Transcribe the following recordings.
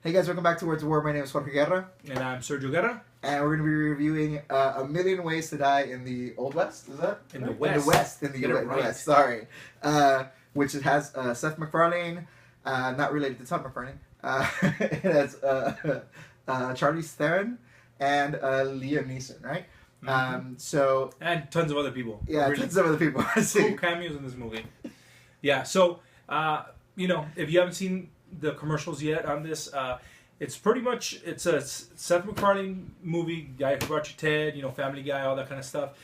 Hey guys, welcome back to Words of War. My name is Jorge Guerra. And I'm Sergio Guerra. And we're going to be reviewing A Million Ways to Die in the Old West. Is that? In the right? West. In the West, sorry. Which it has Seth MacFarlane, not related to Todd McFarlane. It has Charlize Theron and Liam Neeson, right? Mm-hmm. And tons of other people. Yeah, really tons of other people. Cool cameos in this movie. Yeah, so, if you haven't seen the commercials yet on this, it's pretty much, it's a Seth MacFarlane movie, Guy Who Brought You Ted, Family Guy, all that kind of stuff.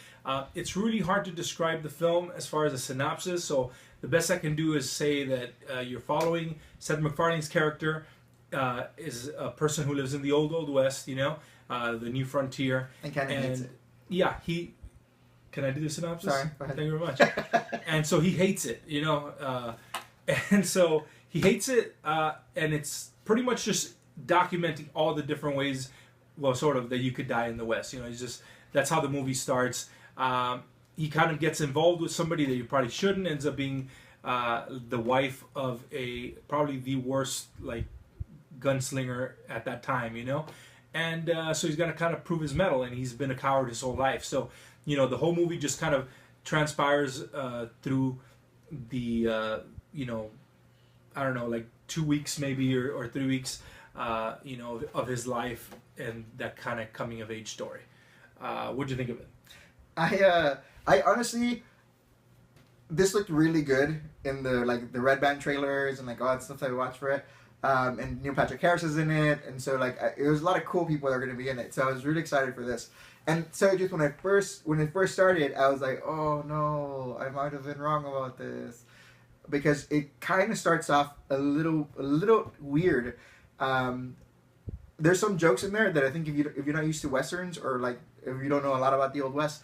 It's really hard to describe the film as far as a synopsis, so the best I can do is say that you're following Seth MacFarlane's character, is a person who lives in the Old West, the new frontier. And kind of hates it. Yeah, can I do the synopsis? Sorry, go ahead. Thank you very much. And so he hates it, and so he hates it, and it's pretty much just documenting all the different ways, well, sort of, that you could die in the West. That's how the movie starts. He kind of gets involved with somebody that you probably shouldn't, ends up being the wife of probably the worst, gunslinger at that time, And so he's got to kind of prove his mettle, and he's been a coward his whole life. So, the whole movie just kind of transpires through the, I don't know, 2 weeks maybe or 3 weeks, of his life and that kind of coming of age story. What'd you think of it? I honestly, this looked really good in the Red Band trailers and all that stuff that we watched for it. And Neil Patrick Harris is in it, and so it was a lot of cool people that are going to be in it. So I was really excited for this. And so just when it first started, I was like, oh no, I might have been wrong about this, because it kind of starts off a little weird. There's some jokes in there that I think if you're not used to westerns, or if you don't know a lot about the Old West,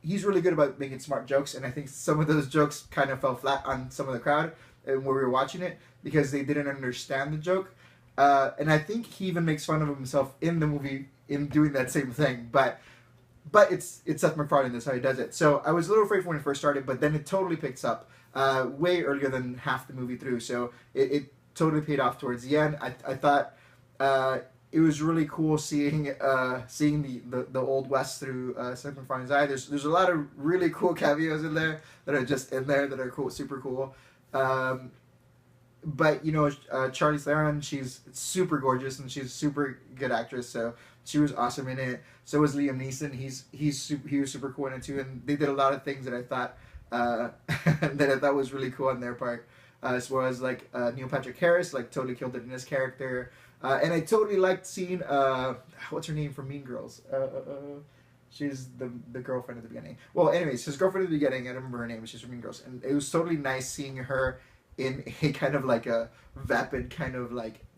he's really good about making smart jokes, and I think some of those jokes kind of fell flat on some of the crowd when we were watching it, because they didn't understand the joke. And I think he even makes fun of himself in the movie in doing that same thing. But it's Seth MacFarlane, that's how he does it. So I was a little afraid when it first started, but then it totally picks up way earlier than half the movie through. So it totally paid off towards the end. I thought it was really cool seeing the Old West through Seth MacFarlane's eye. There's a lot of really cool cameos in there that are just in there that are cool, super cool. But Charlize Theron, she's super gorgeous and she's a super good actress, so she was awesome in it. So was Liam Neeson. He was super cool in it too, and they did a lot of things that I thought was really cool on their part, as well as Neil Patrick Harris totally killed it in his character, and I totally liked seeing what's her name from Mean Girls. She's the girlfriend at the beginning. Well, anyways, his girlfriend at the beginning, I don't remember her name, but she's from Mean Girls. And it was totally nice seeing her in a kind of a vapid, kind of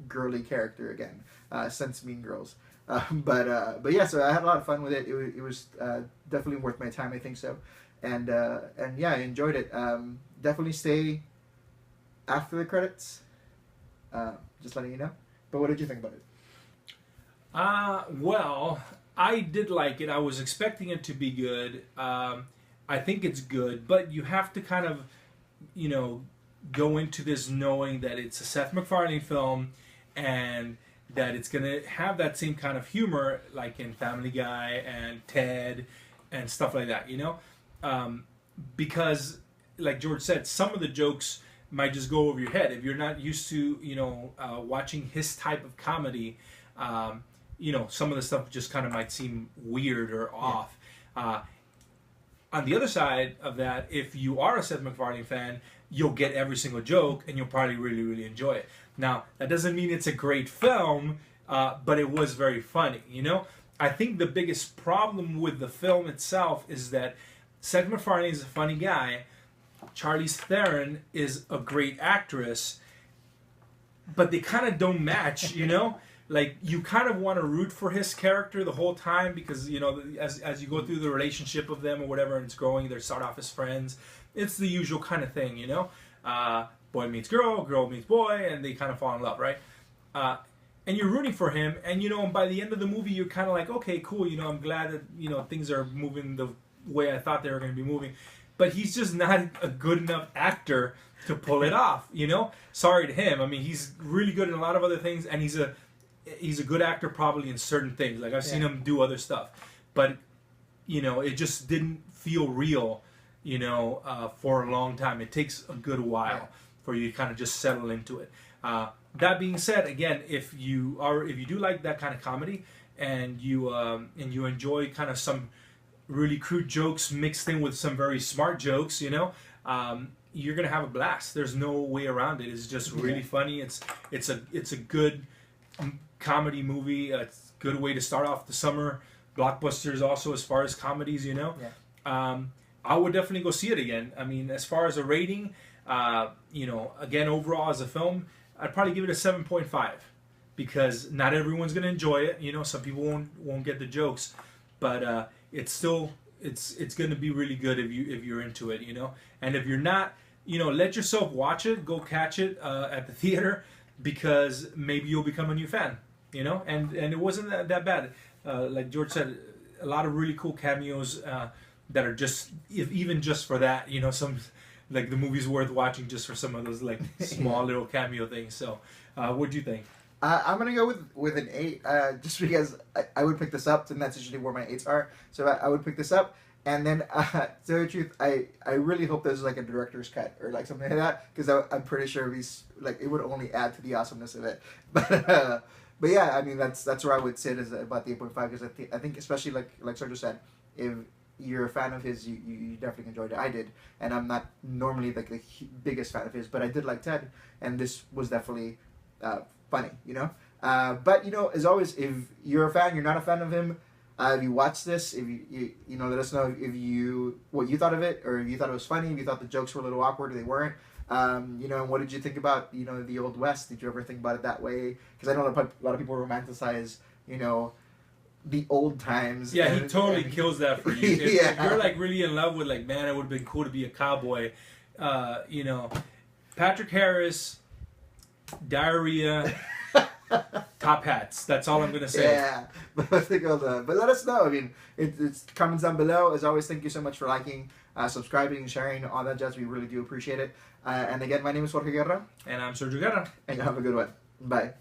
girly character again, since Mean Girls. But yeah, so I had a lot of fun with it. It was definitely worth my time, I think so. And yeah, I enjoyed it. Definitely stay after the credits. Just letting you know. But what did you think about it? Well, I did like it. I was expecting it to be good. I think it's good, but you have to kind of, go into this knowing that it's a Seth MacFarlane film, and that it's going to have that same kind of humor like in Family Guy and Ted and stuff like that, because, like George said, some of the jokes might just go over your head. If you're not used to, watching his type of comedy, some of the stuff just kind of might seem weird or off. On the other side of that, if you are a Seth MacFarlane fan, you'll get every single joke and you'll probably really, really enjoy it. Now, that doesn't mean it's a great film, but it was very funny, I think the biggest problem with the film itself is that Seth MacFarlane is a funny guy, Charlize Theron is a great actress, but they kind of don't match, you kind of want to root for his character the whole time, because as you go through the relationship of them or whatever, and it's growing, they start off as friends. It's the usual kind of thing, boy meets girl, girl meets boy, and they kind of fall in love, right? And you're rooting for him, and by the end of the movie, you're kind of like, okay, cool, I'm glad that things are moving the way I thought they were going to be moving. but he's just not a good enough actor to pull it off. You know, sorry to him. I mean, he's really good in a lot of other things, and he's a good actor probably in certain things. Like I've seen him do other stuff, but you know, it just didn't feel real. You know, for a long time. It takes a good while for you to kind of just settle into it. That being said, again, if you do like that kind of comedy and you enjoy kind of some really crude jokes mixed in with some very smart jokes, you know, you're gonna have a blast. There's no way around it. It's just really funny. It's a good comedy movie. It's a good way to start off the summer blockbusters. Also, as far as comedies, you know. Yeah. I would definitely go see it again. I mean, as far as a rating, you know, again, overall as a film, I'd probably give it a 7.5 because not everyone's going to enjoy it. You know, some people won't get the jokes, but it's still it's going to be really good if you're into it. You know, and if you're not, you know, let yourself watch it, go catch it at the theater because maybe you'll become a new fan. You know, and it wasn't that bad. Like George said, a lot of really cool cameos. That are just even just for that, you know, some like the movie's worth watching just for some of those like small little cameo things. So, what do you think? I'm gonna go with an 8, just because I would pick this up, and that's usually where my 8s are. So I would pick this up, and then to tell you the truth, I really hope there's like a director's cut or like something like that, because I'm pretty sure it would only add to the awesomeness of it. But yeah, I mean that's where I would sit is about the 8.5 because I think especially like Sergio said, if you're a fan of his, you definitely enjoyed it. I did, and I'm not normally like the biggest fan of his, but I did like Ted, and this was definitely funny, you know. But you know, as always, if you're a fan, you're not a fan of him, if you watch this, if you know, let us know what you thought of it, or if you thought it was funny, if you thought the jokes were a little awkward or they weren't. You know, and what did you think about, you know, the Old West? Did you ever think about it that way? Because I know a lot of people romanticize, you know, the old times. Yeah, he totally kills that for you. If you're like really in love with like, man, it would have been cool to be a cowboy. You know, Patrick Harris, diarrhea, top hats. That's all I'm gonna say. Yeah, but let us know. I mean, it's comments down below. As always, thank you so much for liking, subscribing, sharing, all that jazz. We really do appreciate it. And again, my name is Jorge Guerra, and I'm Sergio Guerra. and you have a good one. Bye.